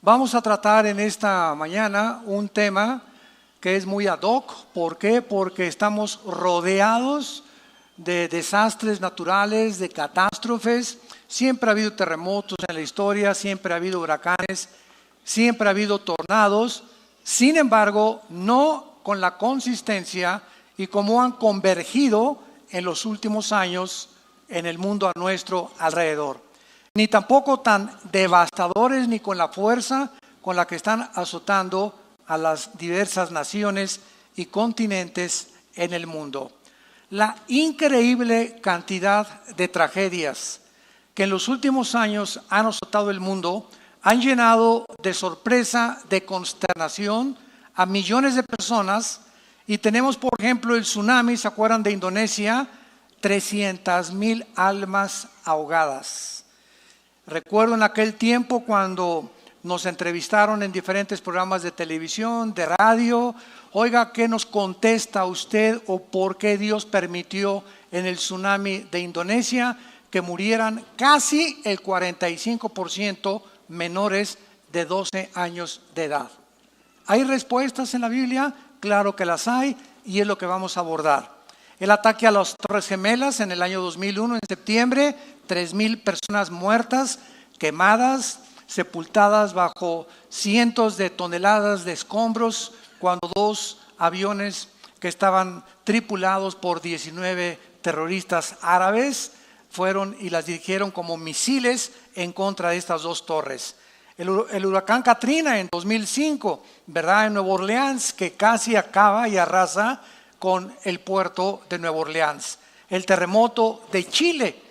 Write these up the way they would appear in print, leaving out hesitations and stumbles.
Vamos a tratar en esta mañana un tema que es muy ad hoc. ¿Por qué? Porque estamos rodeados de desastres naturales, de catástrofes. Siempre ha habido terremotos en la historia, siempre ha habido huracanes, siempre ha habido tornados. Sin embargo, no con la consistencia y como han convergido en los últimos años en el mundo a nuestro alrededor. Ni tampoco tan devastadores ni con la fuerza con la que están azotando a las diversas naciones y continentes en el mundo. La increíble cantidad de tragedias que en los últimos años han azotado el mundo han llenado de sorpresa, de consternación a millones de personas. Y tenemos, por ejemplo, el tsunami, ¿se acuerdan de Indonesia? 300,000 almas ahogadas. Recuerdo en aquel tiempo cuando nos entrevistaron en diferentes programas de televisión, de radio. Oiga, ¿qué nos contesta usted o por qué Dios permitió en el tsunami de Indonesia que murieran casi el 45% menores de 12 años de edad? ¿Hay respuestas en la Biblia? Claro que las hay y es lo que vamos a abordar. El ataque a las Torres Gemelas en el año 2001, en septiembre, 3,000 personas muertas, quemadas, sepultadas bajo cientos de toneladas de escombros, cuando 2 aviones que estaban tripulados por 19 terroristas árabes fueron y las dirigieron como misiles en contra de estas 2 torres. El huracán Katrina en 2005, ¿verdad? En Nueva Orleans, que casi acaba y arrasa con el puerto de Nueva Orleans. El terremoto de Chile,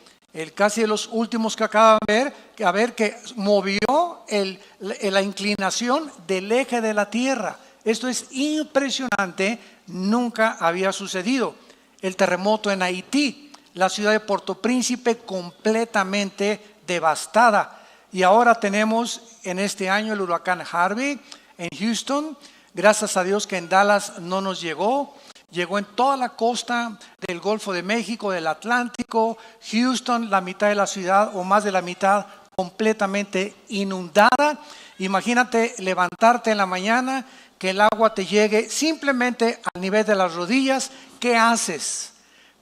casi de los últimos que acaban de ver, que movió la inclinación del eje de la Tierra. Esto es impresionante, nunca había sucedido. El terremoto en Haití, la ciudad de Puerto Príncipe completamente devastada. Y ahora tenemos en este año el huracán Harvey en Houston. Gracias a Dios que en Dallas no nos llegó. Llegó en toda la costa del Golfo de México, del Atlántico. Houston, la mitad de la ciudad o más de la mitad completamente inundada. Imagínate levantarte en la mañana, que el agua te llegue simplemente al nivel de las rodillas. ¿Qué haces?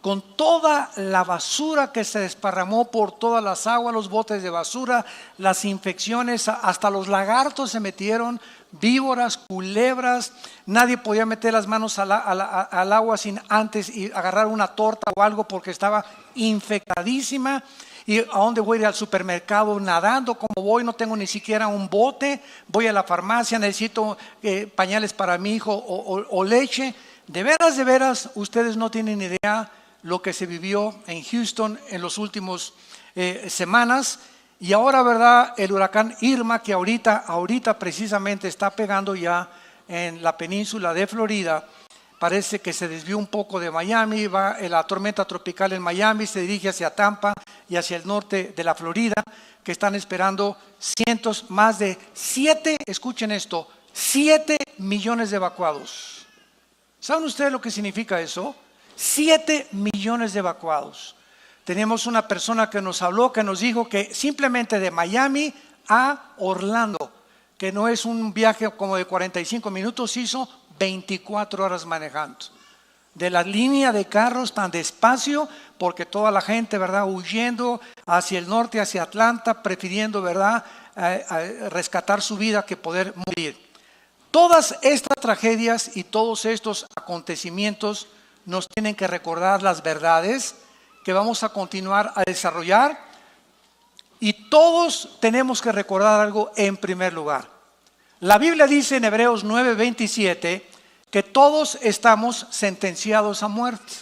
Con toda la basura que se desparramó por todas las aguas, los botes de basura, las infecciones, hasta los lagartos se metieron, víboras, culebras. Nadie podía meter las manos al agua sin antes y agarrar una torta o algo porque estaba infectadísima. ¿Y a dónde voy a ir? Al supermercado nadando? Como voy, no tengo ni siquiera un bote. Voy a la farmacia, necesito pañales para mi hijo o leche. De veras, ustedes no tienen idea lo que se vivió en Houston en los últimos semanas. Y ahora, ¿verdad? El huracán Irma, que ahorita precisamente está pegando ya en la península de Florida. Parece que se desvió un poco de Miami, va la tormenta tropical en Miami, se dirige hacia Tampa y hacia el norte de la Florida, que están esperando más de 7, escuchen esto, 7 millones de evacuados. ¿Saben ustedes lo que significa eso? 7 millones de evacuados. Tenemos una persona que nos habló, que nos dijo que simplemente de Miami a Orlando, que no es un viaje como de 45 minutos, hizo 24 horas manejando. De la línea de carros tan despacio, porque toda la gente, ¿verdad?, huyendo hacia el norte, hacia Atlanta, prefiriendo, ¿verdad?, rescatar su vida que poder morir. Todas estas tragedias y todos estos acontecimientos nos tienen que recordar las verdades que vamos a continuar a desarrollar, y todos tenemos que recordar algo en primer lugar. La Biblia dice en Hebreos 9:27 que todos estamos sentenciados a muerte,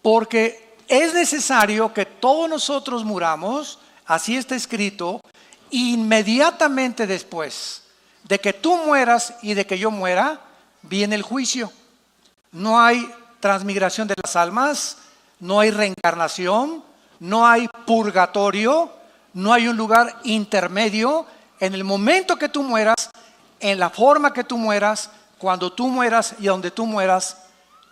porque es necesario que todos nosotros muramos, así está escrito, inmediatamente después de que tú mueras y de que yo muera, viene el juicio. No hay transmigración de las almas, no hay reencarnación, no hay purgatorio, no hay un lugar intermedio. En el momento que tú mueras, en la forma que tú mueras, cuando tú mueras y donde tú mueras,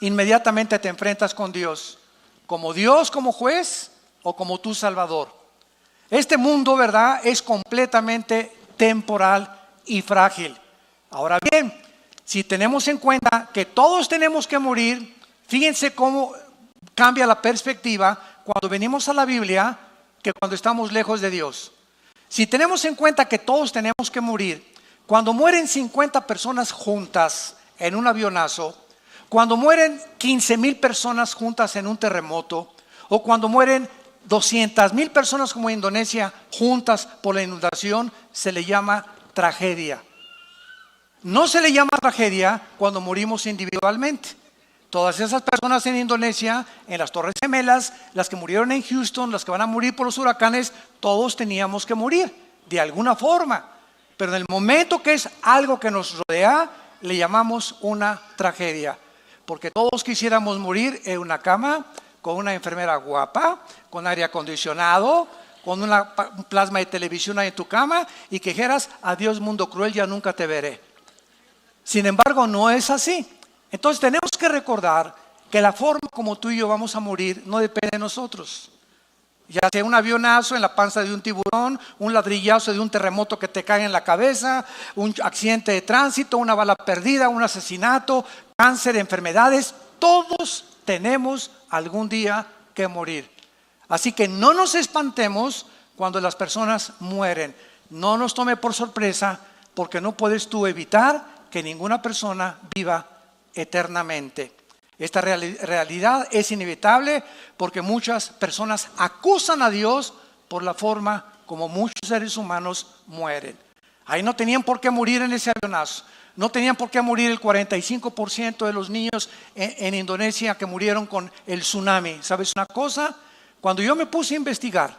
inmediatamente te enfrentas con Dios, como juez o como tu Salvador. Este mundo, ¿verdad?, es completamente temporal y frágil. Ahora bien, si tenemos en cuenta que todos tenemos que morir, fíjense cómo cambia la perspectiva cuando venimos a la Biblia que cuando estamos lejos de Dios. Si tenemos en cuenta que todos tenemos que morir, cuando mueren 50 personas juntas en un avionazo, cuando mueren 15,000 personas juntas en un terremoto, o cuando mueren 200,000 personas como en Indonesia juntas por la inundación, se le llama tragedia. No se le llama tragedia cuando morimos individualmente. Todas esas personas en Indonesia, en las Torres Gemelas, las que murieron en Houston, las que van a morir por los huracanes, todos teníamos que morir de alguna forma. Pero en el momento que es algo que nos rodea, le llamamos una tragedia. Porque todos quisiéramos morir en una cama, con una enfermera guapa, con aire acondicionado, con un plasma de televisión ahí en tu cama y que dijeras, adiós mundo cruel, ya nunca te veré. Sin embargo, no es así. Entonces tenemos que recordar que la forma como tú y yo vamos a morir no depende de nosotros. Ya sea un avionazo en la panza de un tiburón, un ladrillazo de un terremoto que te cae en la cabeza, un accidente de tránsito, una bala perdida, un asesinato, cáncer, enfermedades, todos tenemos algún día que morir. Así que no nos espantemos cuando las personas mueren. No nos tome por sorpresa porque no puedes tú evitar que ninguna persona viva eternamente. Esta realidad es inevitable porque muchas personas acusan a Dios por la forma como muchos seres humanos mueren. Ahí no tenían por qué morir en ese avionazo. No tenían por qué morir el 45% de los niños en Indonesia que murieron con el tsunami. ¿Sabes una cosa? Cuando yo me puse a investigar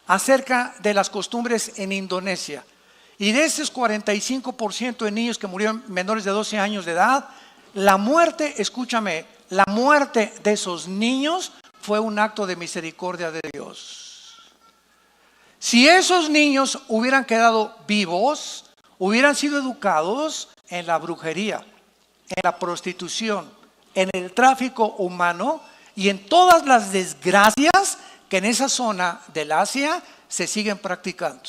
acerca de las costumbres en Indonesia y de esos 45% de niños que murieron menores de 12 años de edad, la muerte, escúchame, la muerte de esos niños fue un acto de misericordia de Dios. Si esos niños hubieran quedado vivos, hubieran sido educados en la brujería, en la prostitución, en el tráfico humano y en todas las desgracias que en esa zona del Asia se siguen practicando.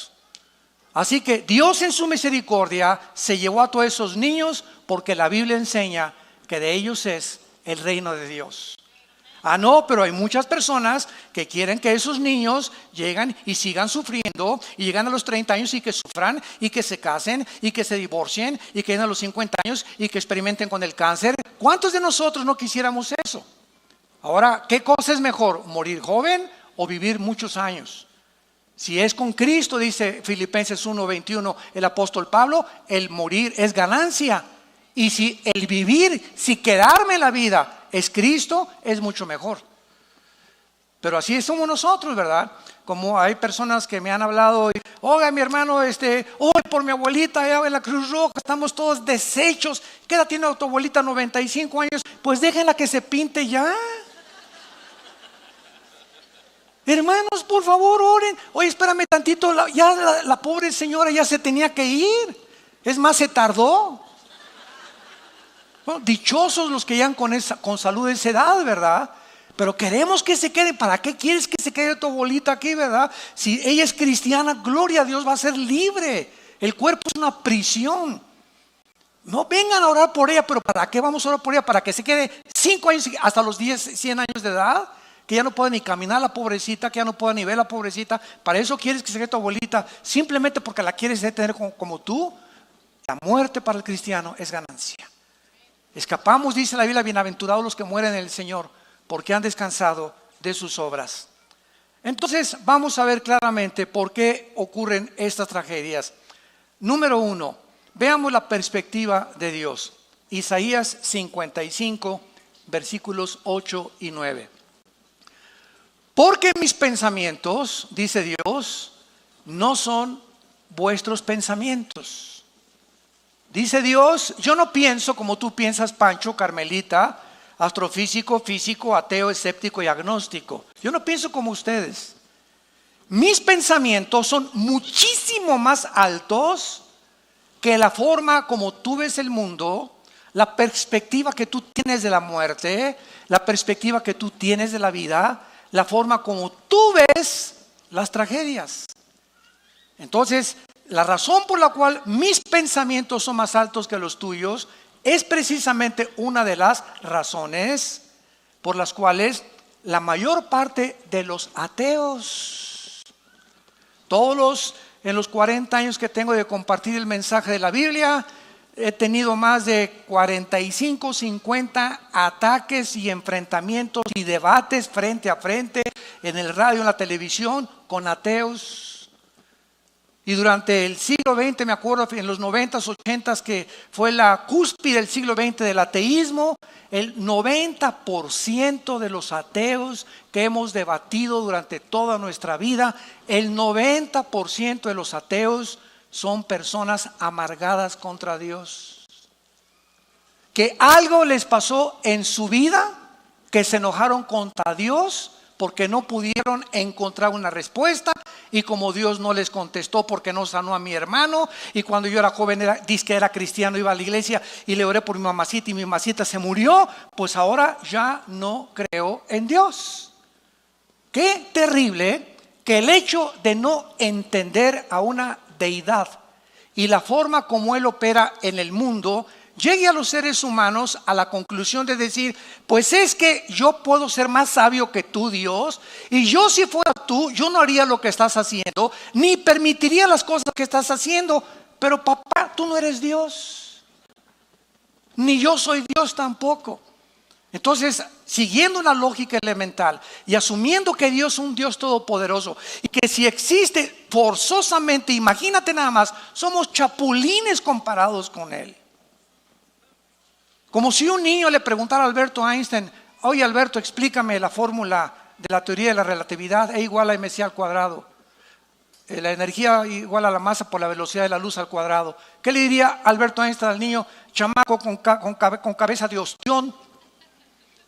Así que Dios en su misericordia se llevó a todos esos niños porque la Biblia enseña que de ellos es el reino de Dios. No, pero hay muchas personas que quieren que esos niños lleguen y sigan sufriendo y llegan a los 30 años y que sufran y que se casen y que se divorcien y que lleguen a los 50 años y que experimenten con el cáncer. ¿Cuántos de nosotros no quisiéramos eso? Ahora, ¿qué cosa es mejor? ¿Morir joven o vivir muchos años? Si es con Cristo, dice Filipenses 1:21 el apóstol Pablo, el morir es ganancia. Y si el vivir, si quedarme en la vida es Cristo, es mucho mejor. Pero así somos nosotros, ¿verdad? Como hay personas que me han hablado, oiga mi hermano, hoy por mi abuelita allá en la Cruz Roja, estamos todos deshechos. ¿Qué edad tiene tu abuelita? 95 años. Pues déjenla que se pinte ya. Hermanos, por favor, oren. Oye, espérame tantito, la pobre señora ya se tenía que ir. Es más, se tardó. Bueno, dichosos los que llegan con salud de esa edad, ¿verdad? Pero queremos que se quede. ¿Para qué quieres que se quede tu abuelita aquí, verdad? Si ella es cristiana, gloria a Dios, va a ser libre. El cuerpo es una prisión. No vengan a orar por ella, pero ¿para qué vamos a orar por ella? Para que se quede 5 años, hasta los 10, 100 años de edad, que ya no puede ni caminar la pobrecita, que ya no puede ni ver la pobrecita. ¿Para eso quieres que se quede tu abuelita? Simplemente porque la quieres tener como tú. La muerte para el cristiano es ganancia. Escapamos, dice la Biblia, bienaventurados los que mueren en el Señor, porque han descansado de sus obras. Entonces vamos a ver claramente por qué ocurren estas tragedias. Número 1, veamos la perspectiva de Dios. Isaías 55, versículos 8 y 9. Porque mis pensamientos, dice Dios, no son vuestros pensamientos. Dice Dios, yo no pienso como tú piensas, Pancho, Carmelita, astrofísico, físico, ateo, escéptico y agnóstico. Yo no pienso como ustedes. Mis pensamientos son muchísimo más altos que la forma como tú ves el mundo, la perspectiva que tú tienes de la muerte, la perspectiva que tú tienes de la vida, la forma como tú ves las tragedias. Entonces, la razón por la cual mis pensamientos son más altos que los tuyos es precisamente una de las razones por las cuales la mayor parte de los ateos, en los 40 años que tengo de compartir el mensaje de la Biblia, he tenido más de 45, 50 ataques y enfrentamientos y debates frente a frente en el radio, en la televisión, con ateos. Y durante el siglo XX, me acuerdo en los 90s, 80s, que fue la cúspide del siglo XX del ateísmo, el 90% de los ateos que hemos debatido durante toda nuestra vida, el 90% de los ateos son personas amargadas contra Dios. Que algo les pasó en su vida, que se enojaron contra Dios porque no pudieron encontrar una respuesta, y como Dios no les contestó porque no sanó a mi hermano, y cuando yo era joven dice que era cristiano, iba a la iglesia y le oré por mi mamacita y mi mamacita se murió, pues ahora ya no creo en Dios. Qué terrible que el hecho de no entender a una deidad y la forma como Él opera en el mundo llegue a los seres humanos a la conclusión de decir, pues es que yo puedo ser más sabio que tú, Dios, y yo si fuera tú, yo no haría lo que estás haciendo, ni permitiría las cosas que estás haciendo. Pero papá, tú no eres Dios, ni yo soy Dios tampoco. Entonces, siguiendo una lógica elemental y asumiendo que Dios es un Dios todopoderoso y que si existe forzosamente, imagínate nada más, somos chapulines comparados con Él. Como si un niño le preguntara a Alberto Einstein, oye Alberto, explícame la fórmula de la teoría de la relatividad, E igual a mc al cuadrado. La energía igual a la masa por la velocidad de la luz al cuadrado. ¿Qué le diría Alberto Einstein al niño chamaco con cabeza de ostión?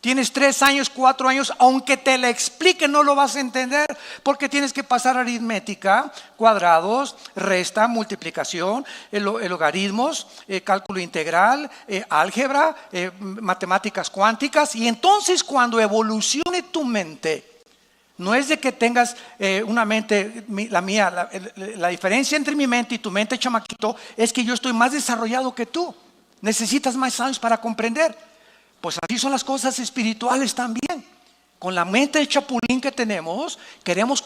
Tienes 3 años, 4 años, aunque te la explique no lo vas a entender, porque tienes que pasar aritmética, cuadrados, resta, multiplicación, logaritmos, cálculo integral, álgebra, matemáticas cuánticas. Y entonces cuando evolucione tu mente, no es de que tengas una mente, la mía, la diferencia entre mi mente y tu mente, chamaquito, es que yo estoy más desarrollado que tú. Necesitas más años para comprender. Pues así son las cosas espirituales también. Con la mente de chapulín que tenemos, queremos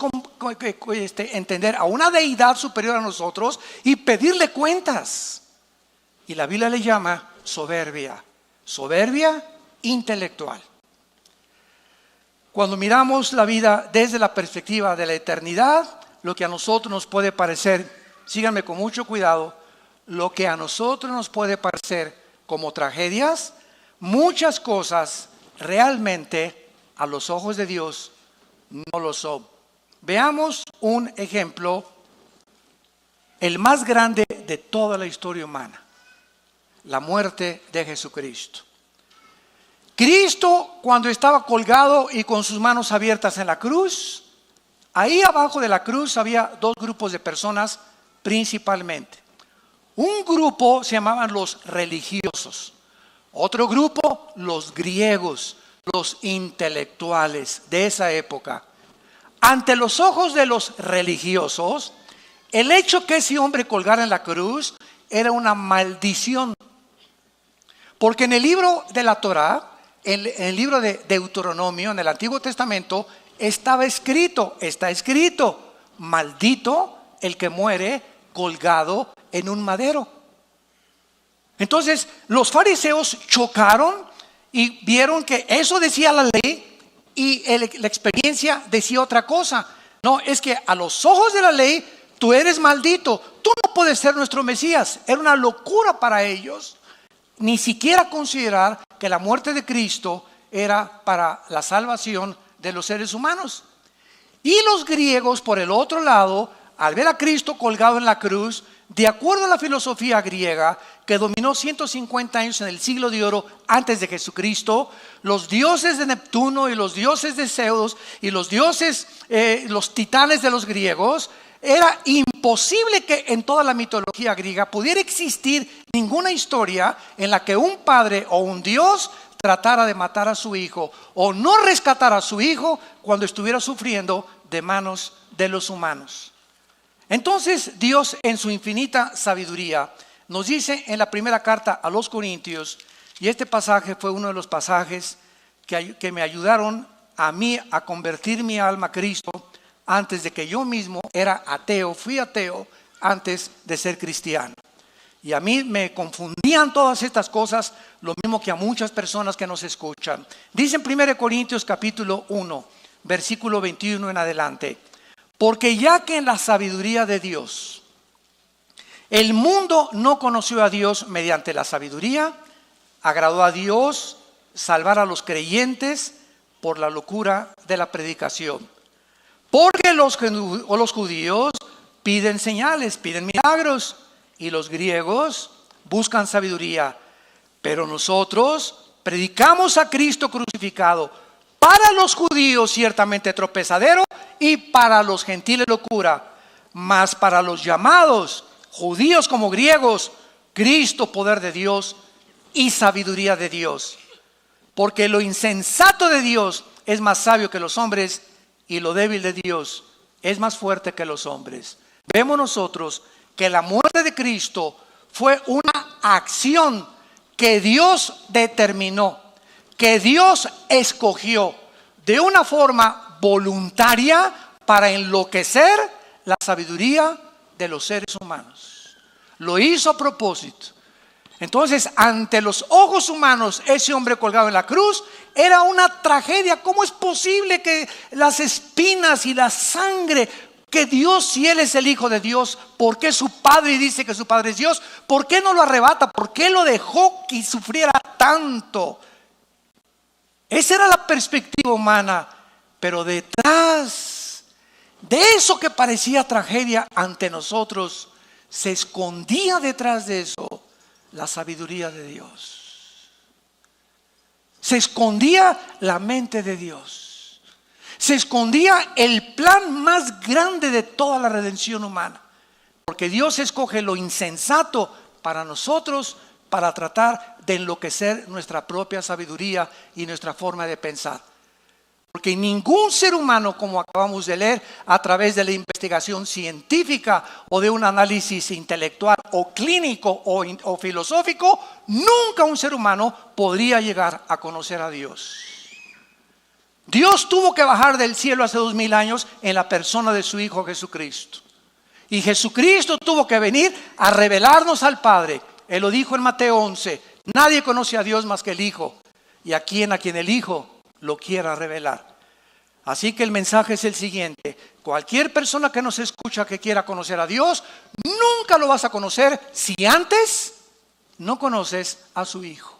entender a una deidad superior a nosotros y pedirle cuentas. Y la Biblia le llama soberbia intelectual. Cuando miramos la vida desde la perspectiva de la eternidad, lo que a nosotros nos puede parecer, síganme con mucho cuidado, lo que a nosotros nos puede parecer como tragedias, muchas cosas realmente a los ojos de Dios no lo son. Veamos un ejemplo, el más grande de toda la historia humana, la muerte de Jesucristo. Cristo, cuando estaba colgado y con sus manos abiertas en la cruz, ahí abajo de la cruz había 2 grupos de personas principalmente. Un grupo se llamaban los religiosos. Otro grupo, los griegos, los intelectuales de esa época. Ante los ojos de los religiosos, el hecho que ese hombre colgara en la cruz era una maldición. Porque en el libro de la Torá, en el libro de Deuteronomio, en el Antiguo Testamento, está escrito, maldito el que muere colgado en un madero. Entonces los fariseos chocaron y vieron que eso decía la ley y la experiencia decía otra cosa. No, es que a los ojos de la ley tú eres maldito, tú no puedes ser nuestro Mesías. Era una locura para ellos ni siquiera considerar que la muerte de Cristo era para la salvación de los seres humanos. Y los griegos, por el otro lado, al ver a Cristo colgado en la cruz, de acuerdo a la filosofía griega que dominó 150 años en el siglo de oro antes de Jesucristo, los dioses de Neptuno y los dioses de Zeus y los dioses, los titanes de los griegos, era imposible que en toda la mitología griega pudiera existir ninguna historia en la que un padre o un dios tratara de matar a su hijo o no rescatar a su hijo cuando estuviera sufriendo de manos de los humanos. Entonces Dios en su infinita sabiduría nos dice en la primera carta a los Corintios, y este pasaje fue uno de los pasajes que me ayudaron a mí a convertir mi alma a Cristo antes de que yo mismo era ateo, fui ateo antes de ser cristiano. Y a mí me confundían todas estas cosas, lo mismo que a muchas personas que nos escuchan. Dice en 1 Corintios capítulo 1, versículo 21 en adelante: porque ya que en la sabiduría de Dios, el mundo no conoció a Dios mediante la sabiduría, agradó a Dios salvar a los creyentes por la locura de la predicación. Porque los judíos piden señales, piden milagros, y los griegos buscan sabiduría. Pero nosotros predicamos a Cristo crucificado, para los judíos ciertamente tropezadero, y para los gentiles locura, mas para los llamados, judíos como griegos, Cristo poder de Dios y sabiduría de Dios. Porque lo insensato de Dios es más sabio que los hombres, y lo débil de Dios es más fuerte que los hombres. Vemos nosotros que la muerte de Cristo fue una acción que Dios determinó, que Dios escogió de una forma voluntaria para enloquecer la sabiduría de los seres humanos. Lo hizo a propósito. Entonces, ante los ojos humanos, ese hombre colgado en la cruz era una tragedia. ¿Cómo es posible que las espinas y la sangre, que Dios, si Él es el Hijo de Dios, ¿por qué su Padre dice que su Padre es Dios? ¿Por qué no lo arrebata? ¿Por qué lo dejó que sufriera tanto? Esa era la perspectiva humana, pero detrás de eso que parecía tragedia ante nosotros, se escondía detrás de eso la sabiduría de Dios. Se escondía la mente de Dios. Se escondía el plan más grande de toda la redención humana. Porque Dios escoge lo insensato para nosotros, para tratar de enloquecer nuestra propia sabiduría y nuestra forma de pensar. Porque ningún ser humano, como acabamos de leer, a través de la investigación científica o de un análisis intelectual o clínico o filosófico, nunca un ser humano podría llegar a conocer a Dios. Dios tuvo que bajar del cielo hace 2000 años en la persona de su Hijo Jesucristo. Y Jesucristo tuvo que venir a revelarnos al Padre. Él lo dijo en Mateo 11: nadie conoce a Dios más que el Hijo, y a quien el Hijo lo quiera revelar. Así que el mensaje es el siguiente: cualquier persona que nos escucha que quiera conocer a Dios, nunca lo vas a conocer si antes no conoces a su Hijo.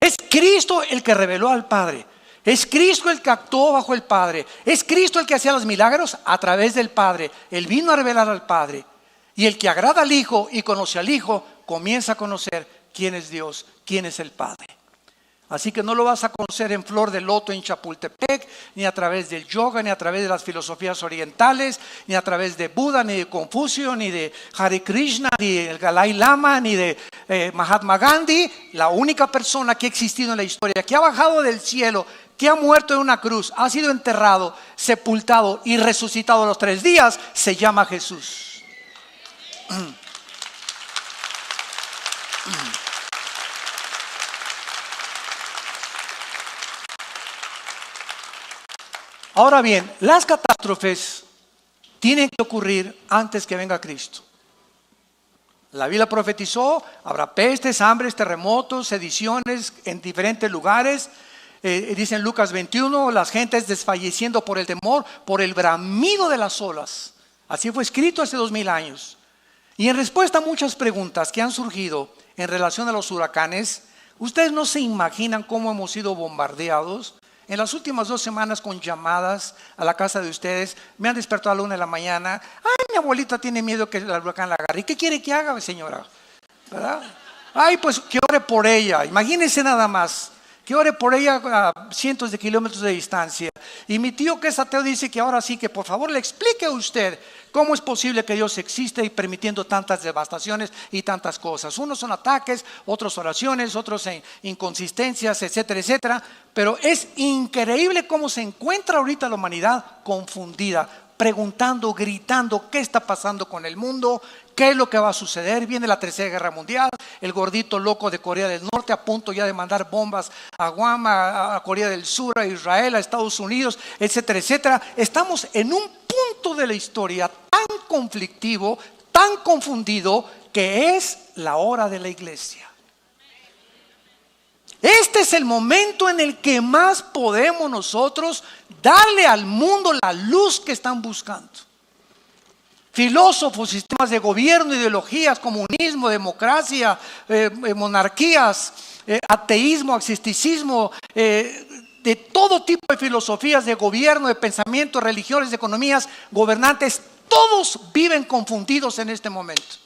Es Cristo el que reveló al Padre. Es Cristo el que actuó bajo el Padre. Es Cristo el que hacía los milagros a través del Padre. Él vino a revelar al Padre. Y el que agrada al Hijo y conoce al Hijo, comienza a conocer quién es Dios, quién es el Padre. Así que no lo vas a conocer en flor de loto en Chapultepec, ni a través del yoga, ni a través de las filosofías orientales, ni a través de Buda, ni de Confucio, ni de Hare Krishna, ni del Dalai Lama, ni de Mahatma Gandhi. La única persona que ha existido en la historia, que ha bajado del cielo, que ha muerto en una cruz, ha sido enterrado, sepultado y resucitado a los 3 días, se llama Jesús. Ahora bien, las catástrofes tienen que ocurrir antes que venga Cristo. La Biblia profetizó: habrá pestes, hambres, terremotos, sediciones en diferentes lugares. Dice en Lucas 21, las gentes desfalleciendo por el temor, por el bramido de las olas. Así fue escrito hace 2000 años. Y en respuesta a muchas preguntas que han surgido en relación a los huracanes, ustedes no se imaginan cómo hemos sido bombardeados. En las últimas 2 semanas, con llamadas a la casa de ustedes, me han despertado a la 1 de la mañana. Ay, mi abuelita tiene miedo que el huracán la agarre. ¿Y qué quiere que haga, señora? ¿Verdad? Ay, pues que ore por ella. Imagínense nada más. Que ore por ella a cientos de kilómetros de distancia. Y mi tío, que es ateo, dice que ahora sí, que por favor le explique a usted cómo es posible que Dios existe y permitiendo tantas devastaciones y tantas cosas. Unos son ataques, otros oraciones, otros inconsistencias, etcétera, etcétera. Pero es increíble cómo se encuentra ahorita la humanidad confundida, preguntando, gritando, ¿qué está pasando con el mundo? ¿Qué es lo que va a suceder? Viene la Tercera Guerra Mundial, el gordito loco de Corea del Norte a punto ya de mandar bombas a Guam, a Corea del Sur, a Israel, a Estados Unidos, etcétera, etcétera. Estamos en un punto de la historia tan conflictivo, tan confundido, que es la hora de la iglesia. Este es el momento en el que más podemos nosotros darle al mundo la luz que están buscando. Filósofos, sistemas de gobierno, ideologías, comunismo, democracia, monarquías, ateísmo, agnosticismo, de todo tipo de filosofías de gobierno, de pensamiento, religiones, de economías, gobernantes, todos viven confundidos en este momento.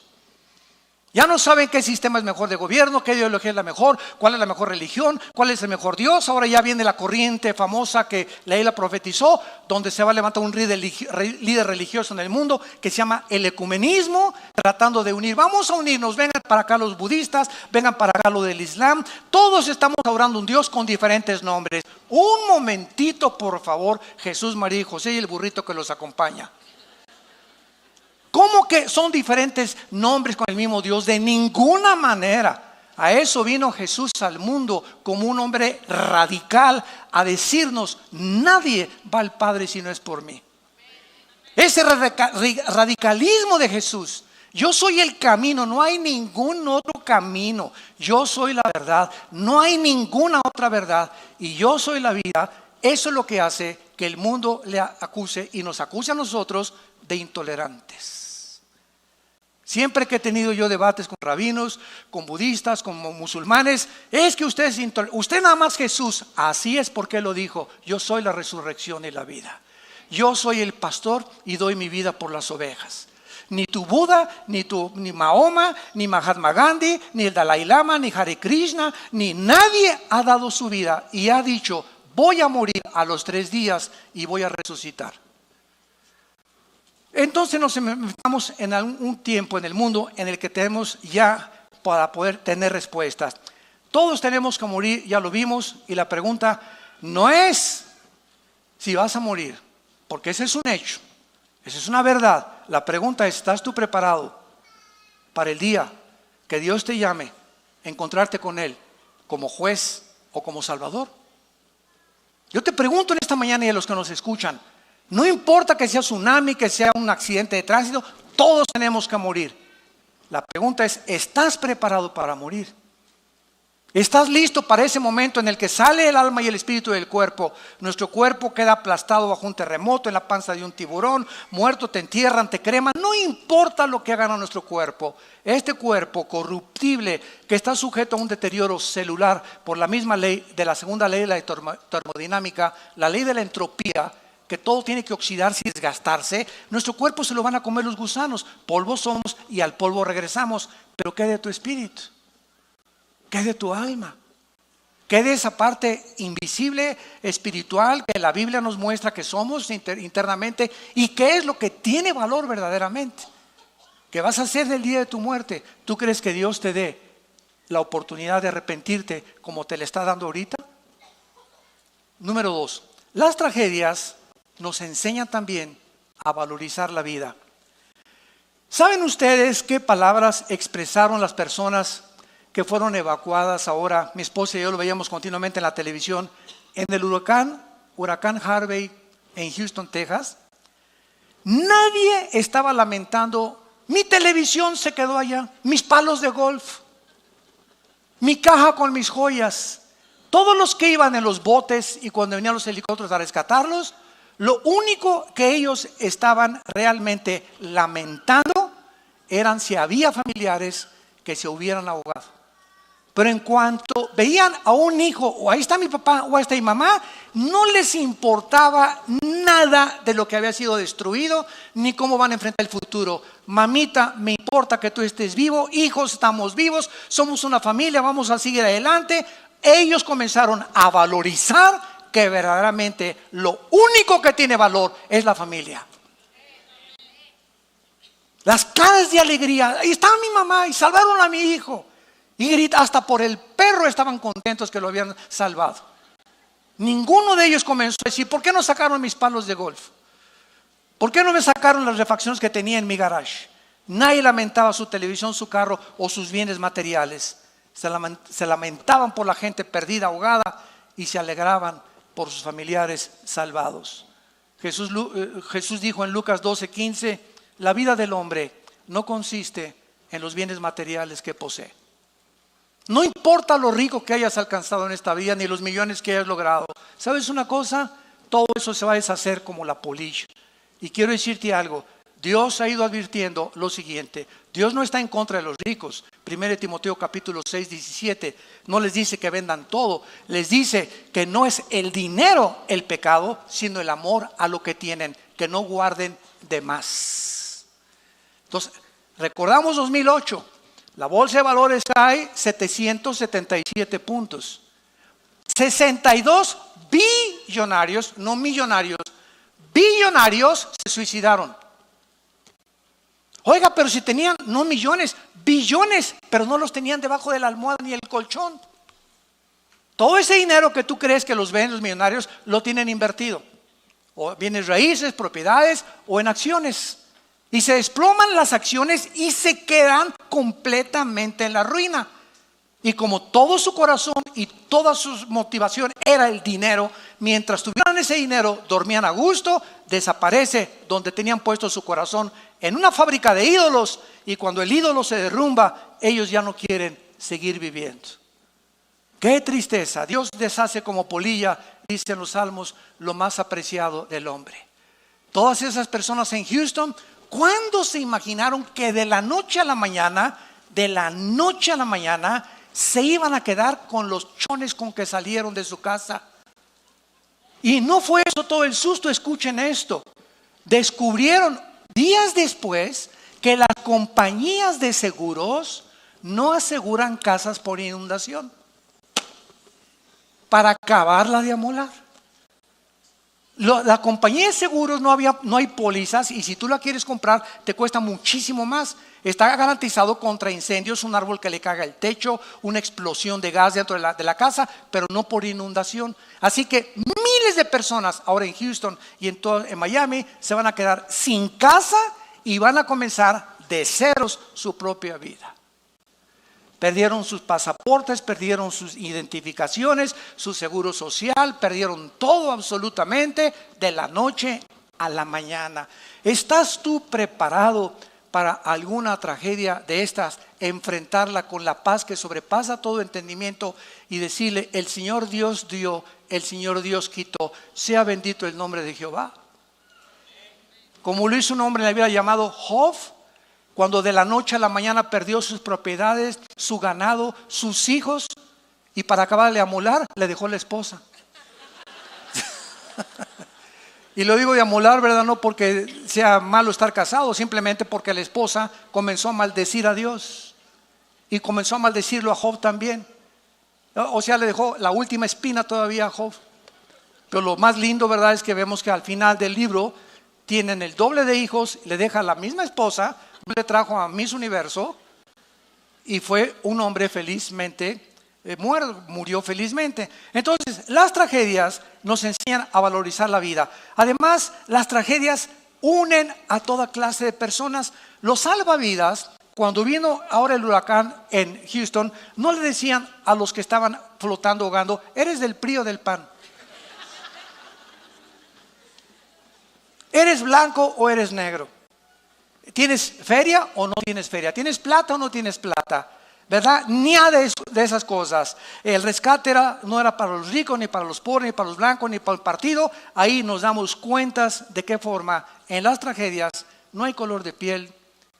Ya no saben qué sistema es mejor de gobierno, qué ideología es la mejor, cuál es la mejor religión, cuál es el mejor Dios. Ahora ya viene la corriente famosa que la profetizó, donde se va a levantar un líder religioso en el mundo que se llama el ecumenismo, tratando de unir. Vamos a unirnos, vengan para acá los budistas, vengan para acá los del Islam. Todos estamos adorando un Dios con diferentes nombres. Un momentito, por favor, Jesús, María y José y el burrito que los acompaña. ¿Cómo que son diferentes nombres con el mismo Dios? De ninguna manera. A eso vino Jesús al mundo como un hombre radical a decirnos: nadie va al Padre si no es por mí. Ese radicalismo de Jesús: yo soy el camino, no hay ningún otro camino. Yo soy la verdad, no hay ninguna otra verdad. Y yo soy la vida. Eso es lo que hace que el mundo le acuse y nos acuse a nosotros de intolerantes. Siempre que he tenido yo debates con rabinos, con budistas, con musulmanes, es que usted es intolerante. Usted nada más Jesús. Así es porque lo dijo: yo soy la resurrección y la vida. Yo soy el pastor y doy mi vida por las ovejas. Ni tu Buda, ni Mahoma, ni Mahatma Gandhi, ni el Dalai Lama, ni Hare Krishna, ni nadie ha dado su vida y ha dicho: voy a morir a los 3 días y voy a resucitar. Entonces nos enfrentamos en un tiempo en el mundo en el que tenemos ya para poder tener respuestas. Todos tenemos que morir, ya lo vimos, y la pregunta no es si vas a morir, porque ese es un hecho, esa es una verdad. La pregunta es: ¿estás tú preparado para el día que Dios te llame a encontrarte con Él como juez o como salvador? Yo te pregunto en esta mañana, y a los que nos escuchan, no importa que sea tsunami, que sea un accidente de tránsito, todos tenemos que morir. La pregunta es: ¿estás preparado para morir? ¿Estás listo para ese momento en el que sale el alma y el espíritu del cuerpo? Nuestro cuerpo queda aplastado bajo un terremoto, en la panza de un tiburón, muerto, te entierran, te creman. No importa lo que hagan a nuestro cuerpo. Este cuerpo corruptible que está sujeto a un deterioro celular por la misma ley de la segunda ley de la termodinámica, la ley de la entropía, que todo tiene que oxidarse y desgastarse, nuestro cuerpo se lo van a comer los gusanos. Polvo somos y al polvo regresamos. Pero ¿qué de tu espíritu? ¿Qué de tu alma? ¿Qué de esa parte invisible, espiritual, que la Biblia nos muestra que somos internamente? ¿Y qué es lo que tiene valor verdaderamente? ¿Qué vas a hacer del día de tu muerte? ¿Tú crees que Dios te dé la oportunidad de arrepentirte como te le está dando ahorita? Número 2, las tragedias nos enseñan también a valorizar la vida. ¿Saben ustedes qué palabras expresaron las personas que fueron evacuadas ahora? Mi esposa y yo lo veíamos continuamente en la televisión, en el huracán Harvey en Houston, Texas. Nadie estaba lamentando: mi televisión se quedó allá, mis palos de golf, mi caja con mis joyas. Todos los que iban en los botes y cuando venían los helicópteros a rescatarlos, lo único que ellos estaban realmente lamentando eran si había familiares que se hubieran ahogado. Pero en cuanto veían a un hijo, o ahí está mi papá, o ahí está mi mamá, no les importaba nada de lo que había sido destruido, ni cómo van a enfrentar el futuro. Mamita, me importa que tú estés vivo, hijos, estamos vivos, somos una familia, vamos a seguir adelante. Ellos comenzaron a valorizar que verdaderamente lo único que tiene valor es la familia. Las caras de alegría: ahí está mi mamá y salvaron a mi hijo. Y grita, hasta por el perro estaban contentos que lo habían salvado. Ninguno de ellos comenzó a decir: ¿por qué no sacaron mis palos de golf? ¿Por qué no me sacaron las refacciones que tenía en mi garage? Nadie lamentaba su televisión, su carro o sus bienes materiales. Se lamentaban por la gente perdida, ahogada, y se alegraban por sus familiares salvados. Jesús dijo en Lucas 12:15, la vida del hombre no consiste en los bienes materiales que posee. No importa lo rico que hayas alcanzado en esta vida, ni los millones que hayas logrado. ¿Sabes una cosa? Todo eso se va a deshacer como la polilla. Y quiero decirte algo, Dios ha ido advirtiendo lo siguiente: Dios no está en contra de los ricos. 1 Timoteo capítulo 6:17 no les dice que vendan todo, les dice que no es el dinero el pecado, sino el amor a lo que tienen, que no guarden de más. Entonces, recordamos 2008, la bolsa de valores cae 777 puntos. 62 billonarios, no millonarios, billonarios se suicidaron. Oiga, pero si tenían no millones, billones, pero no los tenían debajo de la almohada ni el colchón. Todo ese dinero que tú crees que los ven los millonarios, lo tienen invertido, o bienes raíces, propiedades o en acciones. Y se desploman las acciones y se quedan completamente en la ruina. Y como todo su corazón y toda su motivación era el dinero, mientras tuvieran ese dinero, dormían a gusto, desaparece donde tenían puesto su corazón, en una fábrica de ídolos, y cuando el ídolo se derrumba, ellos ya no quieren seguir viviendo. Qué tristeza. Dios deshace como polilla, dicen los salmos, lo más apreciado del hombre. Todas esas personas en Houston, ¿cuándo se imaginaron que de la noche a la mañana, se iban a quedar con los chones con que salieron de su casa? Y no fue eso todo el susto. Escuchen esto: descubrieron días después que las compañías de seguros no aseguran casas por inundación, para acabarla de amolar. La compañía de seguros no hay pólizas, y si tú la quieres comprar te cuesta muchísimo más. Está garantizado contra incendios, un árbol que le caga el techo, una explosión de gas dentro de la casa, pero no por inundación. Así que miles de personas ahora en Houston y en Miami se van a quedar sin casa y van a comenzar de ceros su propia vida. Perdieron sus pasaportes, perdieron sus identificaciones, su seguro social, perdieron todo absolutamente de la noche a la mañana. ¿Estás tú preparado para alguna tragedia de estas? Enfrentarla con la paz que sobrepasa todo entendimiento y decirle: el Señor Dios dio, el Señor Dios quitó, sea bendito el nombre de Jehová. Como lo hizo un hombre en la Biblia llamado Job, cuando de la noche a la mañana perdió sus propiedades, su ganado, sus hijos, y para acabar de amolar le dejó la esposa. Y lo digo de amolar, ¿verdad? No porque sea malo estar casado, simplemente porque la esposa comenzó a maldecir a Dios y comenzó a maldecirlo a Job también. O sea, le dejó la última espina todavía a Job. Pero lo más lindo, ¿verdad?, es que vemos que al final del libro tienen el doble de hijos, le deja la misma esposa, le trajo a Miss Universo y fue un hombre felizmente murió felizmente. Entonces, las tragedias nos enseñan a valorizar la vida. Además, las tragedias unen a toda clase de personas. Los salvavidas, cuando vino ahora el huracán en Houston, no le decían a los que estaban flotando, ahogando: eres del PRI o del PAN, eres blanco o eres negro, ¿tienes feria o no tienes feria? ¿Tienes plata o no tienes plata? ¿Verdad? Ni de esas cosas. El rescate no era para los ricos, ni para los pobres, ni para los blancos, ni para el partido. Ahí nos damos cuentas de qué forma en las tragedias no hay color de piel,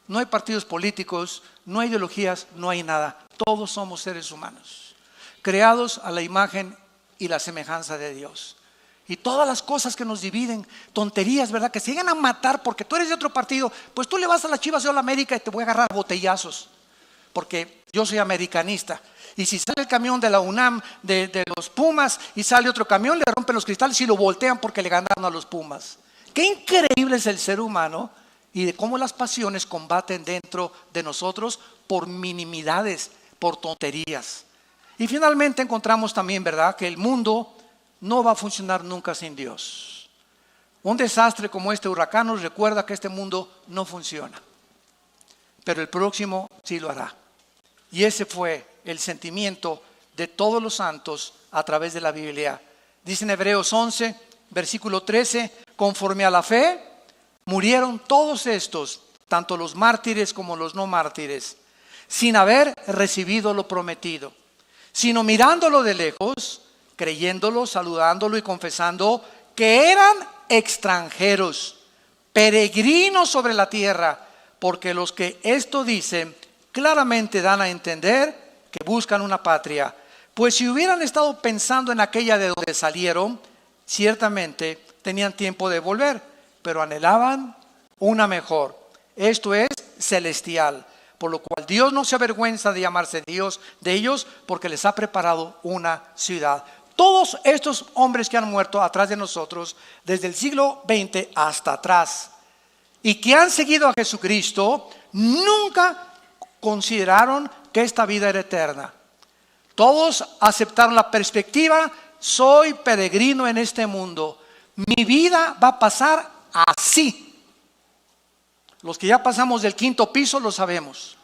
no hay partidos políticos, no hay ideologías, no hay nada. Todos somos seres humanos, creados a la imagen y la semejanza de Dios. Y todas las cosas que nos dividen, tonterías, ¿verdad?, que se llegan a matar porque tú eres de otro partido. Pues tú le vas a las Chivas, yo a la América, y te voy a agarrar botellazos, porque yo soy americanista. Y si sale el camión de la UNAM de los Pumas y sale otro camión, le rompen los cristales y lo voltean porque le ganaron a los Pumas. Qué increíble es el ser humano y de cómo las pasiones combaten dentro de nosotros por minimidades, por tonterías. Y finalmente encontramos también, ¿verdad?, que el mundo no va a funcionar nunca sin Dios. Un desastre como este huracán nos recuerda que este mundo no funciona, pero el próximo sí lo hará. Y ese fue el sentimiento de todos los santos a través de la Biblia. Dice en Hebreos 11, versículo 13, conforme a la fe, murieron todos estos, tanto los mártires como los no mártires, sin haber recibido lo prometido, sino mirándolo de lejos, creyéndolo, saludándolo y confesando que eran extranjeros, peregrinos sobre la tierra, porque los que esto dicen claramente dan a entender que buscan una patria. Pues si hubieran estado pensando en aquella de donde salieron, ciertamente tenían tiempo de volver, pero anhelaban una mejor, esto es celestial, por lo cual Dios no se avergüenza de llamarse Dios de ellos, porque les ha preparado una ciudad. Todos estos hombres que han muerto atrás de nosotros, desde el siglo XX hasta atrás, y que han seguido a Jesucristo, nunca consideraron que esta vida era eterna. Todos aceptaron la perspectiva: soy peregrino en este mundo, mi vida va a pasar así. Los que ya pasamos del quinto piso lo sabemos.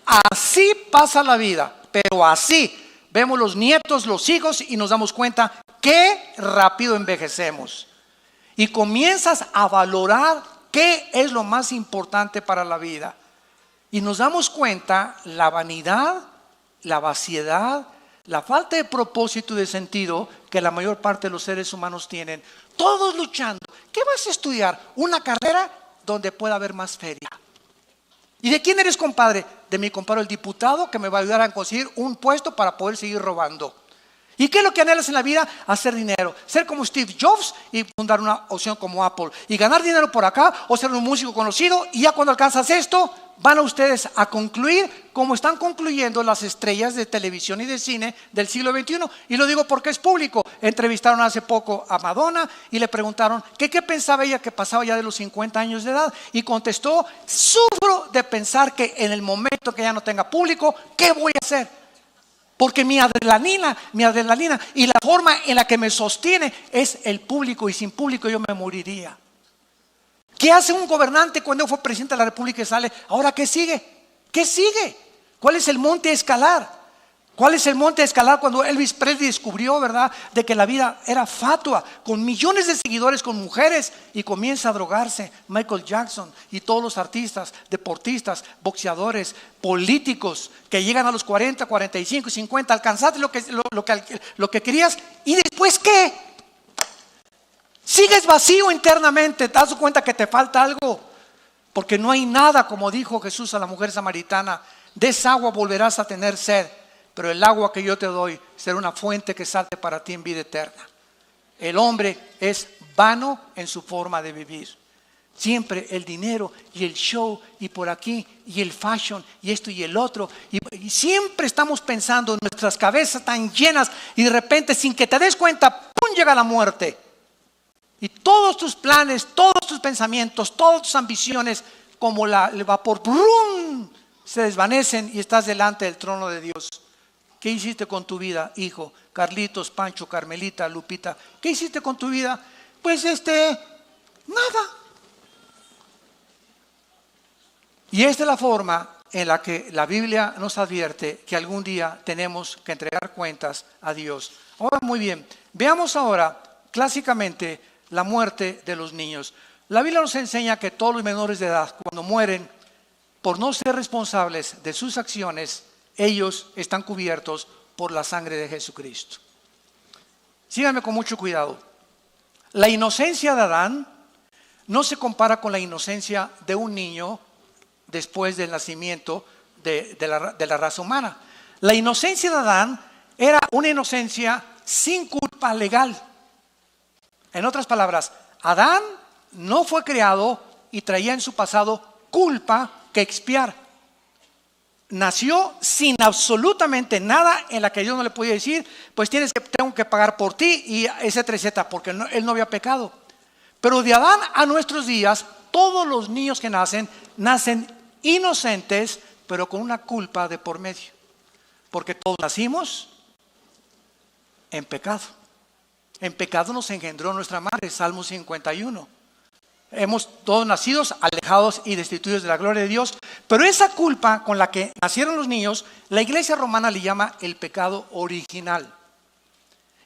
Así pasa la vida, pero así. Vemos los nietos, los hijos y nos damos cuenta qué rápido envejecemos. Y comienzas a valorar qué es lo más importante para la vida. Y nos damos cuenta la vanidad, la vaciedad, la falta de propósito y de sentido que la mayor parte de los seres humanos tienen. Todos luchando. ¿Qué vas a estudiar? Una carrera donde pueda haber más feria. ¿Y de quién eres compadre? De mi compadre el diputado, que me va a ayudar a conseguir un puesto para poder seguir robando. ¿Y qué es lo que anhelas en la vida? Hacer dinero, ser como Steve Jobs y fundar una opción como Apple, y ganar dinero por acá, o ser un músico conocido. Y ya cuando alcanzas esto, van a ustedes a concluir como están concluyendo las estrellas de televisión y de cine del siglo XXI. Y lo digo porque es público. Entrevistaron hace poco a Madonna y le preguntaron que qué pensaba ella que pasaba ya de los 50 años de edad, y contestó: sufro de pensar que en el momento que ya no tenga público, ¿qué voy a hacer? Porque mi adrenalina y la forma en la que me sostiene es el público, y sin público yo me moriría. ¿Qué hace un gobernante cuando fue presidente de la República y sale? ¿Ahora qué sigue? ¿Qué sigue? ¿Cuál es el monte a escalar? ¿Cuál es el monte a escalar cuando Elvis Presley descubrió, verdad, de que la vida era fatua, con millones de seguidores, con mujeres, y comienza a drogarse? Michael Jackson y todos los artistas, deportistas, boxeadores, políticos que llegan a los 40, 45, 50, alcanzaste lo que querías, y después ¿qué? Sigues vacío internamente. ¿Te das cuenta que te falta algo? Porque no hay nada, como dijo Jesús a la mujer samaritana: de esa agua volverás a tener sed, pero el agua que yo te doy será una fuente que salte para ti en vida eterna. El hombre es vano en su forma de vivir. Siempre el dinero y el show, y por aquí, y el fashion, y esto y el otro, y siempre estamos pensando, en nuestras cabezas tan llenas, y de repente, sin que te des cuenta, ¡pum!, llega la muerte. Y todos tus planes, todos tus pensamientos, todas tus ambiciones, como el vapor, ¡brum!, se desvanecen, y estás delante del trono de Dios. ¿Qué hiciste con tu vida, hijo? Carlitos, Pancho, Carmelita, Lupita, ¿qué hiciste con tu vida? Pues nada. Y esta es la forma en la que la Biblia nos advierte que algún día tenemos que entregar cuentas a Dios. Ahora, muy bien, veamos ahora clásicamente la muerte de los niños. La Biblia nos enseña que todos los menores de edad, cuando mueren por no ser responsables de sus acciones, ellos están cubiertos por la sangre de Jesucristo. Síganme con mucho cuidado. La inocencia de Adán no se compara con la inocencia de un niño después del nacimiento de la raza humana. La inocencia de Adán era una inocencia sin culpa legal. En otras palabras, Adán no fue creado y traía en su pasado culpa que expiar. Nació sin absolutamente nada en la que Dios no le podía decir: pues tengo que pagar por ti, y etcétera, etcétera, porque él no había pecado. Pero de Adán a nuestros días, todos los niños que nacen inocentes, pero con una culpa de por medio, porque todos nacimos en pecado. En pecado nos engendró nuestra madre, Salmo 51. hemos todos nacidos alejados y destituidos de la gloria de Dios, pero esa culpa con la que nacieron los niños, la Iglesia romana le llama el pecado original.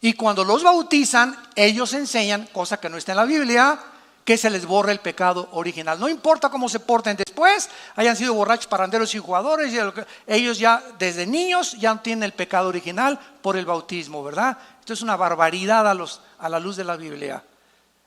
Y cuando los bautizan, ellos enseñan, cosa que no está en la Biblia, que se les borra el pecado original. No importa cómo se porten después, hayan sido borrachos, parranderos y jugadores, ellos ya desde niños ya no tienen el pecado original por el bautismo, ¿verdad? Esto es una barbaridad a la luz de la Biblia.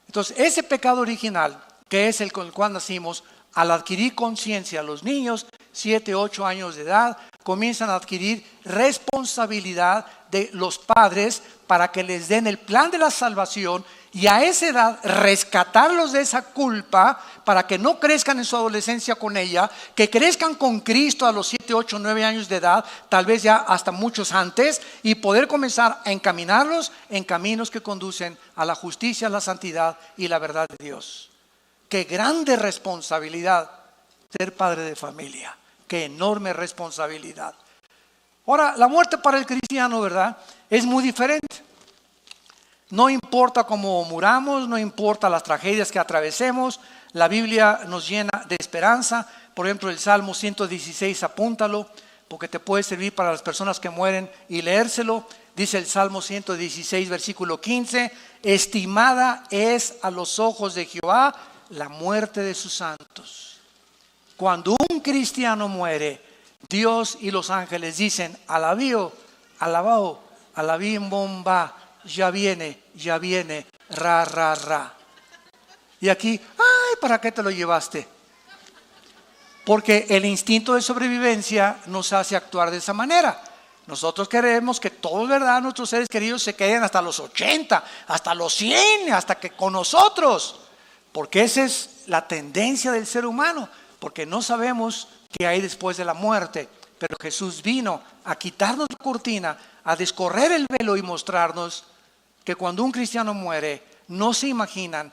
Entonces, ese pecado original, que es el con el cual nacimos, al adquirir conciencia, los niños, 7, 8 años de edad, comienzan a adquirir responsabilidad de los padres para que les den el plan de la salvación y a esa edad rescatarlos de esa culpa para que no crezcan en su adolescencia con ella, que crezcan con Cristo a los 7, 8, 9 años de edad, tal vez ya hasta muchos antes, y poder comenzar a encaminarlos en caminos que conducen a la justicia, la santidad y la verdad de Dios. Qué grande responsabilidad ser padre de familia, qué enorme responsabilidad. Ahora, la muerte para el cristiano, ¿verdad?, es muy diferente. No importa cómo muramos, no importa las tragedias que atravesemos, la Biblia nos llena de esperanza. Por ejemplo, el Salmo 116, apúntalo, porque te puede servir para las personas que mueren y leérselo. Dice el Salmo 116, versículo 15, estimada es a los ojos de Jehová la muerte de sus santos. Cuando un cristiano muere, Dios y los ángeles dicen, alabío, alabao, alabim bomba, ya viene, ra, ra, ra. Y aquí, ay, ¿para qué te lo llevaste? Porque el instinto de sobrevivencia nos hace actuar de esa manera. Nosotros queremos que todos, ¿verdad?, nuestros seres queridos se queden hasta los 80, hasta los 100, hasta que con nosotros. Porque esa es la tendencia del ser humano, porque no sabemos qué hay después de la muerte. Pero Jesús vino a quitarnos la cortina, a descorrer el velo y mostrarnos que cuando un cristiano muere, no se imaginan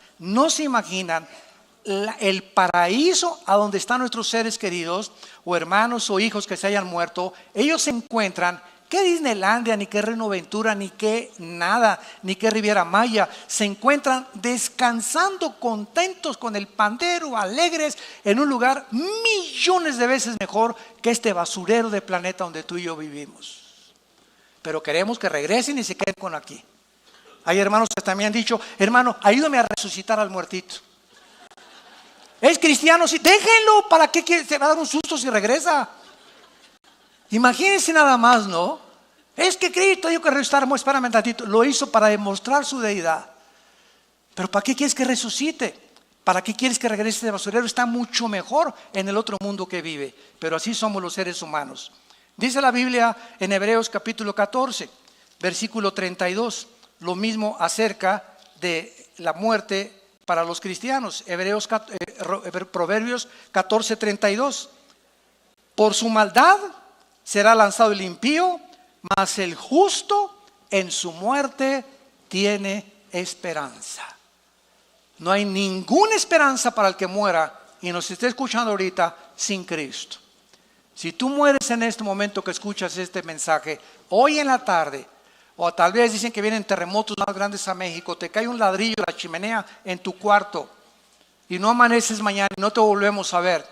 el paraíso a donde están nuestros seres queridos o hermanos o hijos que se hayan muerto. Ellos se encuentran, qué Disneylandia, ni qué Renoventura, ni qué nada, ni qué Riviera Maya, se encuentran descansando contentos con el pandero, alegres, en un lugar millones de veces mejor que este basurero de planeta donde tú y yo vivimos. Pero queremos que regresen y se queden con aquí. Hay hermanos que también han dicho, hermano, ayúdame a resucitar al muertito. Es cristiano, sí, déjenlo, ¿para qué se va a dar un susto si regresa? Imagínense nada más, ¿no? Es que Cristo dijo que resucitáramos, espérame un tantito, lo hizo para demostrar su deidad. Pero ¿para qué quieres que resucite? ¿Para qué quieres que regrese de basurero? Está mucho mejor en el otro mundo que vive. Pero así somos los seres humanos. Dice la Biblia en Hebreos capítulo 14, versículo 32. Lo mismo acerca de la muerte para los cristianos. Proverbios 14, 32. Por su maldad será lanzado el impío, mas el justo en su muerte tiene esperanza. No hay ninguna esperanza para el que muera y nos esté escuchando ahorita sin Cristo. Si tú mueres en este momento que escuchas este mensaje, hoy en la tarde, o tal vez dicen que vienen terremotos más grandes a México, te cae un ladrillo de la chimenea en tu cuarto y no amaneces mañana y no te volvemos a ver.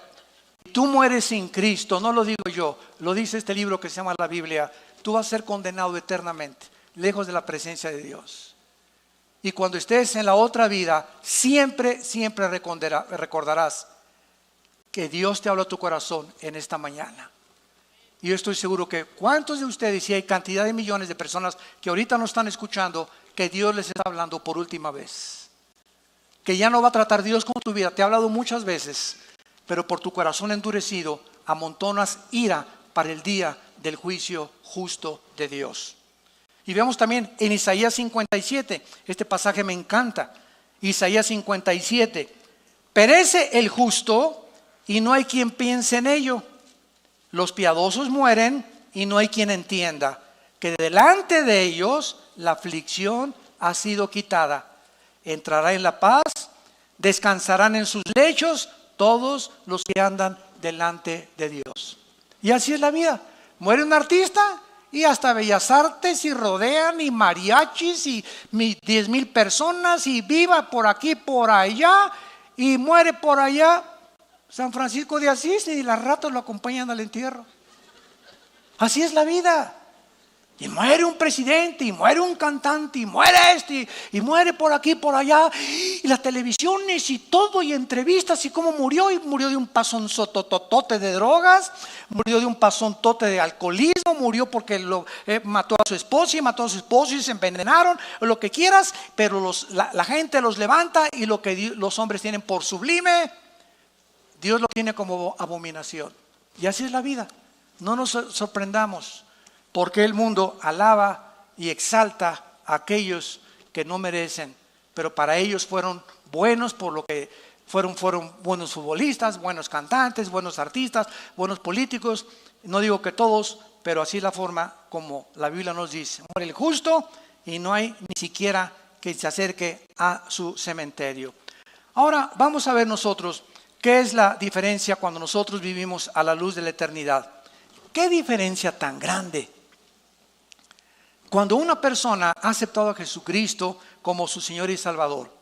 Tú mueres sin Cristo, no lo digo yo, lo dice este libro que se llama la Biblia. Tú vas a ser condenado eternamente, lejos de la presencia de Dios. Y cuando estés en la otra vida, siempre recordarás que Dios te habló a tu corazón en esta mañana. Y yo estoy seguro que cuántos de ustedes, y hay cantidad de millones de personas que ahorita no están escuchando, que Dios les está hablando por última vez. Que ya no va a tratar Dios con tu vida, te ha hablado muchas veces, pero por tu corazón endurecido amontonas ira para el día del juicio justo de Dios. Y vemos también en Isaías 57, este pasaje me encanta. Isaías 57, perece el justo y no hay quien piense en ello. Los piadosos mueren y no hay quien entienda que delante de ellos la aflicción ha sido quitada. Entrará en la paz, descansarán en sus lechos todos los que andan delante de Dios. Y así es la vida. Muere un artista y hasta Bellas Artes y rodean y mariachis y 10,000 personas y viva por aquí, por allá. y muere por allá San Francisco de Asís y las ratas lo acompañan al entierro. Así es la vida. Y muere un presidente, y muere un cantante, y muere este, y muere por aquí, por allá, y las televisiones y todo, y entrevistas, y cómo murió, y murió de un pasonzototote de drogas, murió de un pasontote de alcoholismo, murió porque mató a su esposa, y mató a su esposo, y se envenenaron, o lo que quieras, pero la gente los levanta, y lo que los hombres tienen por sublime, Dios lo tiene como abominación. Y así es la vida. No nos sorprendamos. Porque el mundo alaba y exalta a aquellos que no merecen, pero para ellos fueron buenos por lo que fueron buenos futbolistas, buenos cantantes, buenos artistas, buenos políticos. No digo que todos, pero así es la forma como la Biblia nos dice. Muere el justo y no hay ni siquiera que se acerque a su cementerio. Ahora vamos a ver nosotros qué es la diferencia cuando nosotros vivimos a la luz de la eternidad. ¿Qué diferencia tan grande? Cuando una persona ha aceptado a Jesucristo como su Señor y Salvador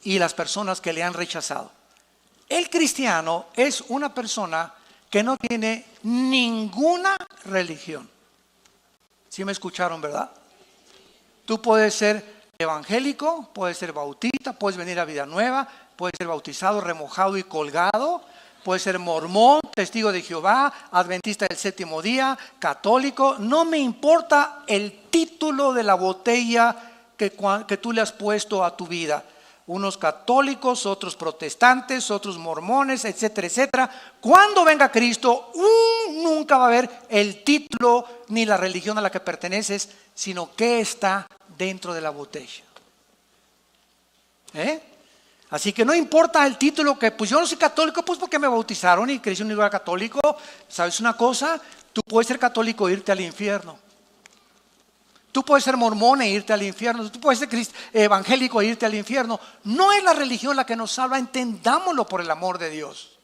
y las personas que le han rechazado, el cristiano es una persona que no tiene ninguna religión. ¿Sí me escucharon, verdad? Tú puedes ser evangélico, puedes ser bautista, puedes venir a Vida Nueva, puedes ser bautizado, remojado y colgado. Puede ser mormón, testigo de Jehová, adventista del séptimo día, católico. No me importa el título de la botella que tú le has puesto a tu vida. Unos católicos, otros protestantes, otros mormones, etcétera, etcétera. Cuando venga Cristo, nunca va a haber el título ni la religión a la que perteneces, sino qué está dentro de la botella. Así que no importa el título que, pues yo no soy católico, pues porque me bautizaron y crecí en un lugar católico. ¿Sabes una cosa? Tú puedes ser católico e irte al infierno. Tú puedes ser mormón e irte al infierno. Tú puedes ser evangélico e irte al infierno. No es la religión la que nos salva, entendámoslo por el amor de Dios.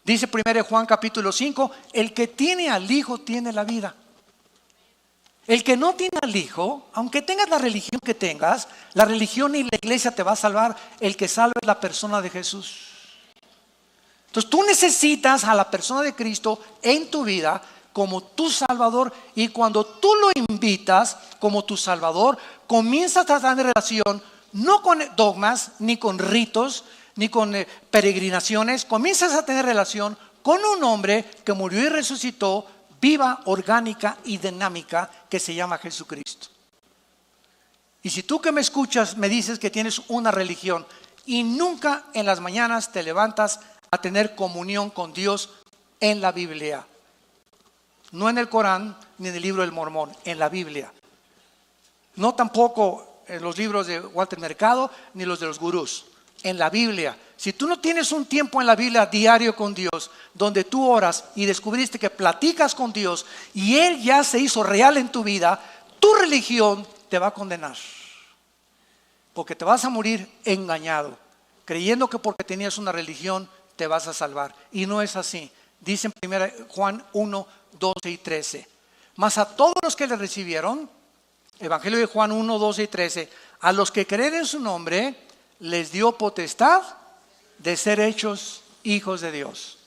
Dice 1 Juan capítulo 5, el que tiene al Hijo tiene la vida. El que no tiene al Hijo, aunque tengas la religión que tengas, la religión y la iglesia te va a salvar. El que salva es la persona de Jesús. Entonces tú necesitas a la persona de Cristo en tu vida como tu Salvador, y cuando tú lo invitas como tu Salvador, comienzas a tener relación no con dogmas, ni con ritos, ni con peregrinaciones. Comienzas a tener relación con un hombre que murió y resucitó, viva, orgánica y dinámica, que se llama Jesucristo. Y si tú que me escuchas me dices que tienes una religión y nunca en las mañanas te levantas a tener comunión con Dios en la Biblia, no en el Corán ni en el libro del Mormón, en la Biblia, no tampoco en los libros de Walter Mercado ni los de los gurús, en la Biblia. Si tú no tienes un tiempo en la Biblia diario con Dios, donde tú oras y descubriste que platicas con Dios y Él ya se hizo real en tu vida, tu religión te va a condenar. Porque te vas a morir engañado, creyendo que porque tenías una religión te vas a salvar. Y no es así. Dice en 1 Juan 1, 12 y 13. Mas a todos los que le recibieron, Evangelio de Juan 1, 12 y 13, a los que creen en su nombre, les dio potestad de ser hechos hijos de Dios.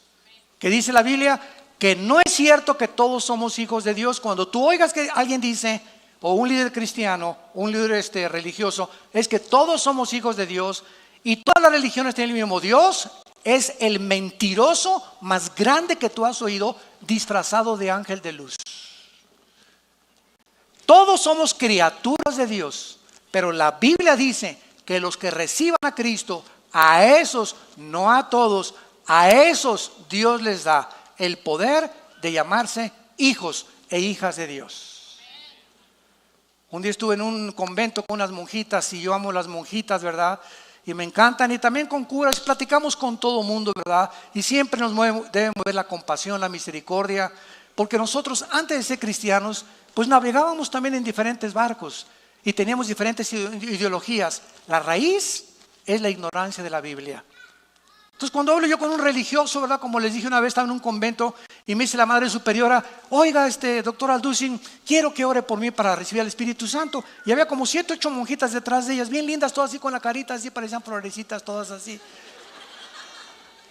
Que dice la Biblia que no es cierto que todos somos hijos de Dios. Cuando tú oigas que alguien dice, o un líder cristiano, un líder religioso, es que todos somos hijos de Dios y todas las religiones tienen el mismo Dios, es el mentiroso más grande que tú has oído, disfrazado de ángel de luz. Todos somos criaturas de Dios, pero la Biblia dice que los que reciban a Cristo, a esos, no a todos, a esos Dios les da el poder de llamarse hijos e hijas de Dios. Un día estuve en un convento con unas monjitas, y yo amo las monjitas, ¿verdad? Y me encantan, y también con curas, platicamos con todo mundo, ¿verdad? Y siempre debe mover la compasión, la misericordia, porque nosotros antes de ser cristianos, pues navegábamos también en diferentes barcos y teníamos diferentes ideologías. La raíz es la ignorancia de la Biblia. Entonces cuando hablo yo con un religioso, ¿verdad? Como les dije una vez, estaba en un convento y me dice la madre superiora, oiga, doctor Alducin, quiero que ore por mí para recibir al Espíritu Santo. Y había como 7, 8 monjitas detrás de ellas, bien lindas, todas así con la carita, así parecían florecitas, todas así.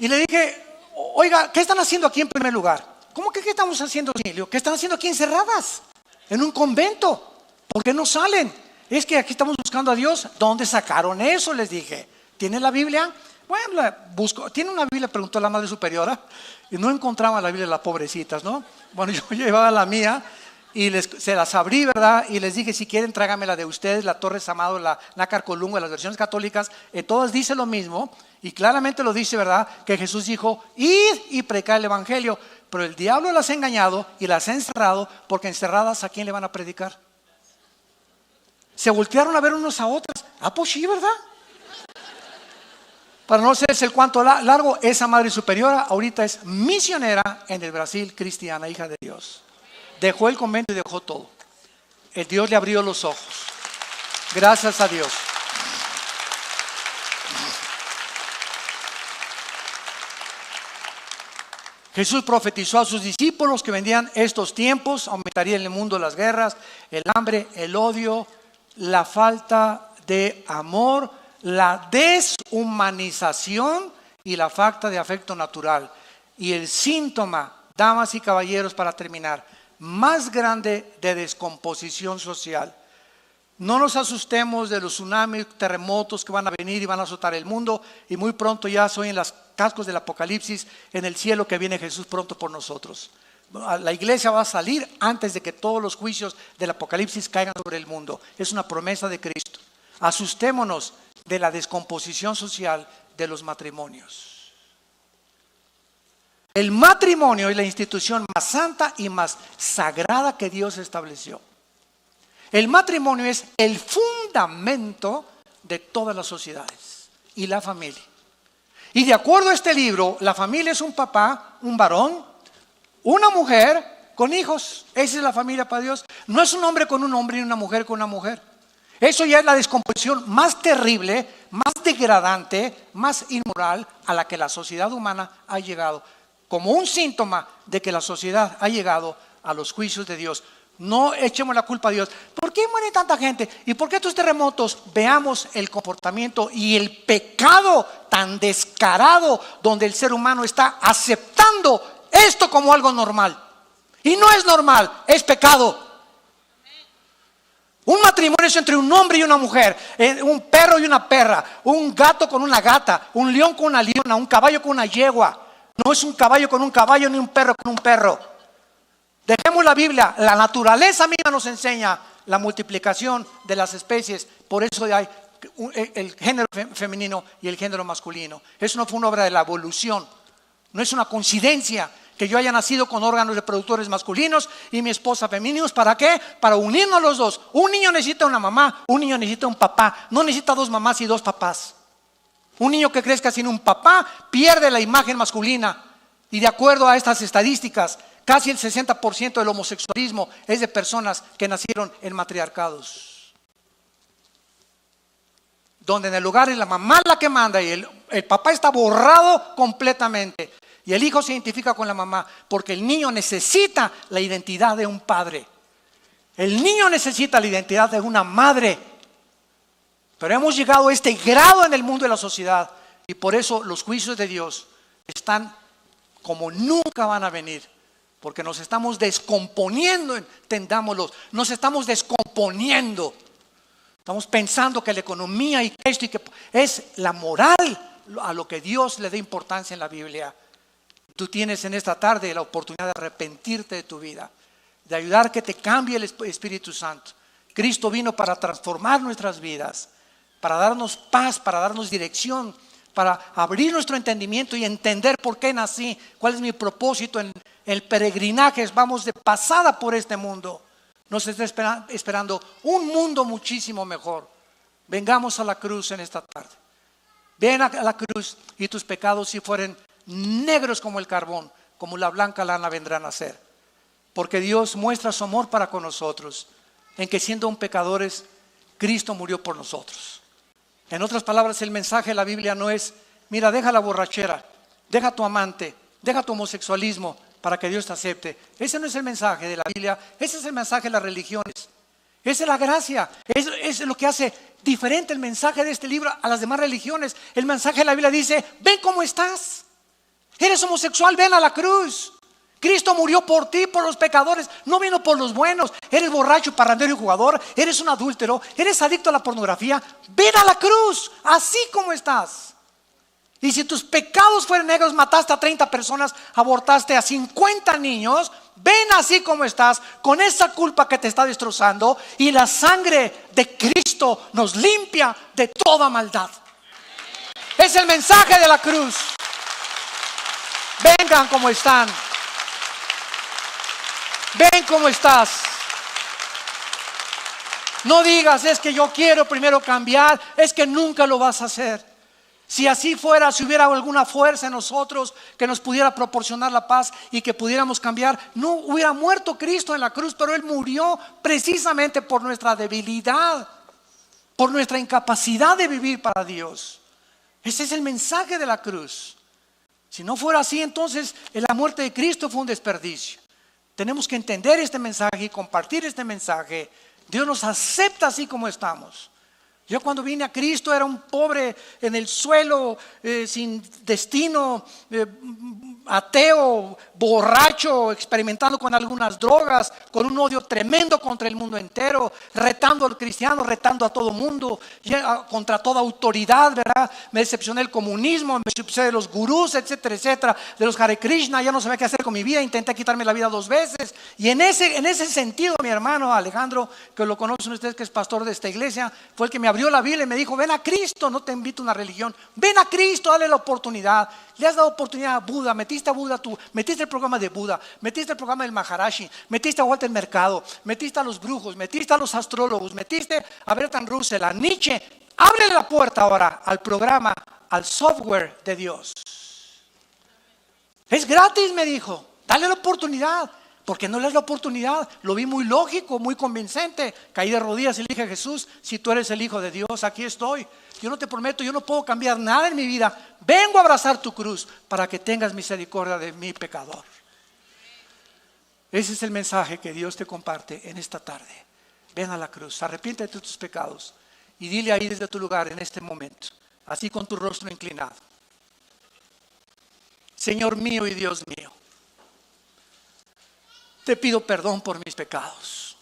Y le dije, oiga, ¿qué están haciendo aquí en primer lugar? ¿Cómo que qué estamos haciendo, Silvio? ¿Qué están haciendo aquí encerradas? En un convento. ¿Por qué no salen? Es que aquí estamos buscando a Dios. ¿Dónde sacaron eso? Les dije. ¿Tiene la Biblia? Bueno, busco. ¿Tiene una Biblia? Preguntó la madre superiora. Y no encontraban la Biblia las pobrecitas, ¿no? Bueno, yo llevaba la mía y se las abrí, ¿verdad? Y les dije, si quieren, tráigame la de ustedes, la Torres Amado, la Nácar Colunga, las versiones católicas. Todas dicen lo mismo. Y claramente lo dice, ¿verdad? Que Jesús dijo, id y predicar el evangelio. Pero el diablo las ha engañado y las ha encerrado, porque encerradas, ¿a quién le van a predicar? Se voltearon a ver unos a otras. Ah, pues sí, ¿verdad? Para no hacerse el cuento largo, esa madre superiora ahorita es misionera en el Brasil, cristiana, hija de Dios. Dejó el convento y dejó todo. El Dios le abrió los ojos. Gracias a Dios. Jesús profetizó a sus discípulos que vendrían estos tiempos, aumentaría en el mundo las guerras, el hambre, el odio, la falta de amor, la deshumanización y la falta de afecto natural. Y el síntoma, damas y caballeros, para terminar, más grande de descomposición social. No nos asustemos de los tsunamis, terremotos que van a venir y van a azotar el mundo, y muy pronto ya soy en los cascos del Apocalipsis, en el cielo, que viene Jesús pronto por nosotros. La iglesia va a salir antes de que todos los juicios del Apocalipsis caigan sobre el mundo. Es una promesa de Cristo. Asustémonos de la descomposición social de los matrimonios. El matrimonio es la institución más santa y más sagrada que Dios estableció. El matrimonio es el fundamento de todas las sociedades y la familia. Y de acuerdo a este libro, la familia es un papá, un varón, una mujer con hijos. Esa es la familia para Dios. No es un hombre con un hombre y una mujer con una mujer. Eso ya es la descomposición más terrible, más degradante, más inmoral a la que la sociedad humana ha llegado, como un síntoma de que la sociedad ha llegado a los juicios de Dios. No echemos la culpa a Dios. ¿Por qué muere tanta gente? ¿Y por qué estos terremotos? Veamos el comportamiento y el pecado tan descarado, donde el ser humano está aceptando esto como algo normal. Y no es normal, es pecado. Un matrimonio es entre un hombre y una mujer, un perro y una perra, un gato con una gata, un león con una leona, un caballo con una yegua. No es un caballo con un caballo ni un perro con un perro. Dejemos la Biblia. La naturaleza misma nos enseña la multiplicación de las especies. Por eso hay el género femenino y el género masculino. Eso no fue una obra de la evolución. No es una coincidencia que yo haya nacido con órganos reproductores masculinos y mi esposa femeninos. ¿Para qué? Para unirnos los dos. Un niño necesita una mamá, un niño necesita un papá. No necesita dos mamás y dos papás. Un niño que crezca sin un papá pierde la imagen masculina. Y de acuerdo a estas estadísticas, casi el 60% del homosexualismo es de personas que nacieron en matriarcados, donde en el lugar es la mamá la que manda y el papá está borrado completamente. Y el hijo se identifica con la mamá porque el niño necesita la identidad de un padre. El niño necesita la identidad de una madre. Pero hemos llegado a este grado en el mundo de la sociedad y por eso los juicios de Dios están como nunca van a venir. Porque nos estamos descomponiendo, entendámoslo, nos estamos descomponiendo. Estamos pensando que la economía y esto y que es la moral a lo que Dios le da importancia en la Biblia. Tú tienes en esta tarde la oportunidad de arrepentirte de tu vida, de ayudar que te cambie el Espíritu Santo. Cristo vino para transformar nuestras vidas, para darnos paz, para darnos dirección, para abrir nuestro entendimiento y entender por qué nací, cuál es mi propósito en el peregrinaje. Vamos de pasada por este mundo. Nos está esperando un mundo muchísimo mejor. Vengamos a la cruz en esta tarde. Ven a la cruz y tus pecados, si fueren negros como el carbón, como la blanca lana, vendrán a ser. Porque Dios muestra su amor para con nosotros, en que siendo un pecadores, Cristo murió por nosotros. En otras palabras, el mensaje de la Biblia no es, mira, deja la borrachera, deja tu amante, deja tu homosexualismo para que Dios te acepte. Ese no es el mensaje de la Biblia, ese es el mensaje de las religiones. Esa es la gracia, es lo que hace diferente el mensaje de este libro a las demás religiones. El mensaje de la Biblia dice, ven cómo estás, Eres homosexual, ven a la cruz. Cristo murió por ti, por los pecadores, no vino por los buenos. Eres borracho, parrandero y jugador, eres un adúltero, eres adicto a la pornografía, ven a la cruz, así como estás. Y si tus pecados fueran negros, mataste a 30 personas, abortaste a 50 niños, ven así como estás, con esa culpa que te está destrozando, y la sangre de Cristo nos limpia de toda maldad. Es el mensaje de la cruz. Vengan como están. Ven cómo estás. No digas, es que yo quiero primero cambiar. Es que nunca lo vas a hacer. Si así fuera, si hubiera alguna fuerza en nosotros que nos pudiera proporcionar la paz y que pudiéramos cambiar, no hubiera muerto Cristo en la cruz. Pero Él murió precisamente por nuestra debilidad, por nuestra incapacidad de vivir para Dios. Ese es el mensaje de la cruz. Si no fuera así, entonces la muerte de Cristo fue un desperdicio. Tenemos que entender este mensaje y compartir este mensaje. Dios nos acepta así como estamos. Yo cuando vine a Cristo era un pobre en el suelo, sin destino, ateo, borracho, experimentando con algunas drogas, con un odio tremendo contra el mundo entero, retando al cristiano, retando a todo mundo, contra toda autoridad, ¿verdad? Me decepcioné del comunismo, me decepcioné de los gurús, etcétera, etcétera, de los Hare Krishna. Ya no sabía qué hacer con mi vida, intenté quitarme la vida 2 veces. Y en ese sentido, mi hermano Alejandro, que lo conocen ustedes, que es pastor de esta iglesia, fue el que me abrió la Biblia y me dijo: ven a Cristo, no te invito a una religión, ven a Cristo, dale la oportunidad. Le has dado oportunidad a Buda, metiste a Buda tú, metiste el programa de Buda, metiste el programa del Maharashi, metiste a Walter Mercado, metiste a los brujos, metiste a los astrólogos, metiste a Bertrand Russell, a Nietzsche. Ábrele la puerta ahora al programa, al software de Dios. Es gratis, me dijo, dale la oportunidad. ¿Por qué no le das la oportunidad? Lo vi muy lógico, muy convincente. Caí de rodillas y le dije: Jesús, si tú eres el Hijo de Dios, aquí estoy. Yo no te prometo, yo no puedo cambiar nada en mi vida. Vengo a abrazar tu cruz para que tengas misericordia de mi pecador. Ese es el mensaje que Dios te comparte en esta tarde. Ven a la cruz, arrepiéntete de tus pecados y dile ahí desde tu lugar en este momento, así con tu rostro inclinado: Señor mío y Dios mío, te pido perdón por mis pecados.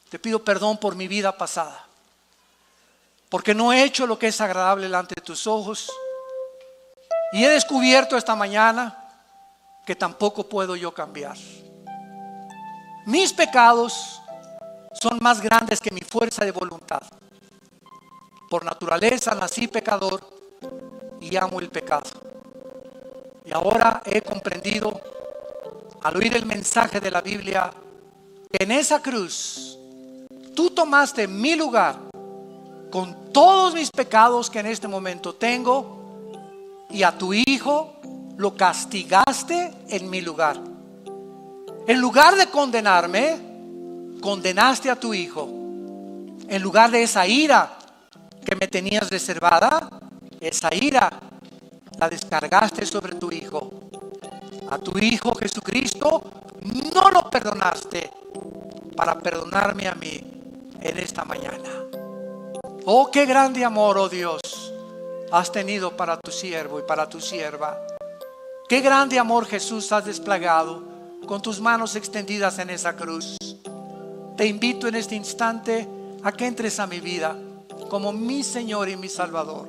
Te pido perdón por mi vida pasada, porque no he hecho lo que es agradable delante de tus ojos. Y he descubierto esta mañana que tampoco puedo yo cambiar. Mis pecados son más grandes que mi fuerza de voluntad. Por naturaleza nací pecador y amo el pecado. Y ahora he comprendido, al oír el mensaje de la Biblia, que en esa cruz tú tomaste mi lugar con todos mis pecados que en este momento tengo, y a tu Hijo lo castigaste en mi lugar. En lugar de condenarme, condenaste a tu Hijo. En lugar de esa ira que me tenías reservada, esa ira la descargaste sobre tu Hijo. A tu Hijo Jesucristo no lo perdonaste para perdonarme a mí en esta mañana. Oh, qué grande amor, oh Dios, has tenido para tu siervo y para tu sierva. Qué grande amor, Jesús, has desplegado con tus manos extendidas en esa cruz. Te invito en este instante a que entres a mi vida como mi Señor y mi Salvador.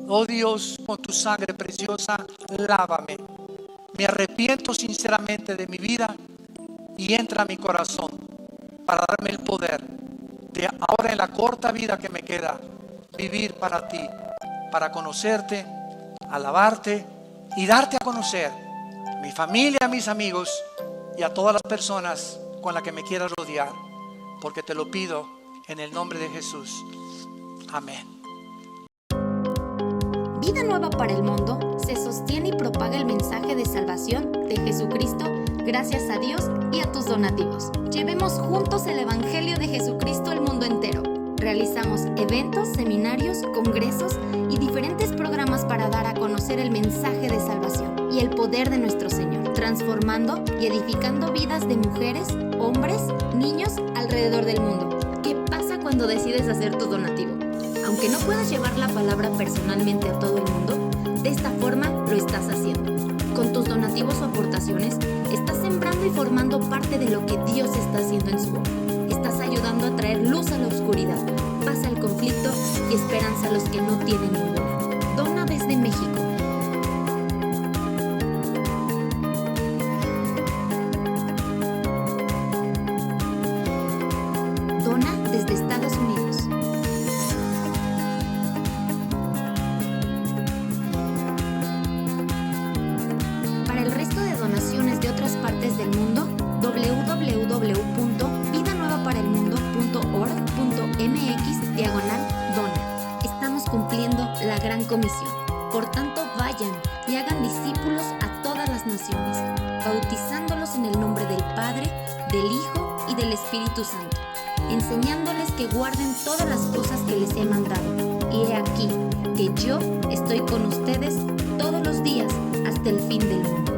Oh Dios, con tu sangre preciosa, lávame. Me arrepiento sinceramente de mi vida y entra a mi corazón para darme el poder de ahora, en la corta vida que me queda, vivir para ti, para conocerte, alabarte y darte a conocer a mi familia, a mis amigos y a todas las personas con las que me quieras rodear, porque te lo pido en el nombre de Jesús. Amén. Vida Nueva para el Mundo se sostiene y propaga el mensaje de salvación de Jesucristo gracias a Dios y a tus donativos. Llevemos juntos el Evangelio de Jesucristo al mundo entero. Realizamos eventos, seminarios, congresos y diferentes programas para dar a conocer el mensaje de salvación y el poder de nuestro Señor, transformando y edificando vidas de mujeres, hombres, niños alrededor del mundo. ¿Qué pasa cuando decides hacer tu donativo? Aunque no puedas llevar la palabra personalmente a todo el mundo, de esta forma lo estás haciendo. Con tus donativos o aportaciones, estás sembrando y formando parte de lo que Dios está haciendo en su obra. Estás ayudando a traer luz a la oscuridad, paz al conflicto y esperanza a los que no tienen ninguna. Dona desde México. Dona desde Estados Unidos. Para el resto de donaciones de otras partes del mundo, www.vidanuevaparelmundo.org.mx/dona. Estamos cumpliendo la gran comisión. Por tanto, vayan y hagan discípulos a todas las naciones, bautizándolos en el nombre del Padre, del Hijo y del Espíritu Santo, enseñándoles que guarden todas las cosas que les he mandado. Y he aquí que yo estoy con ustedes todos los días hasta el fin del mundo.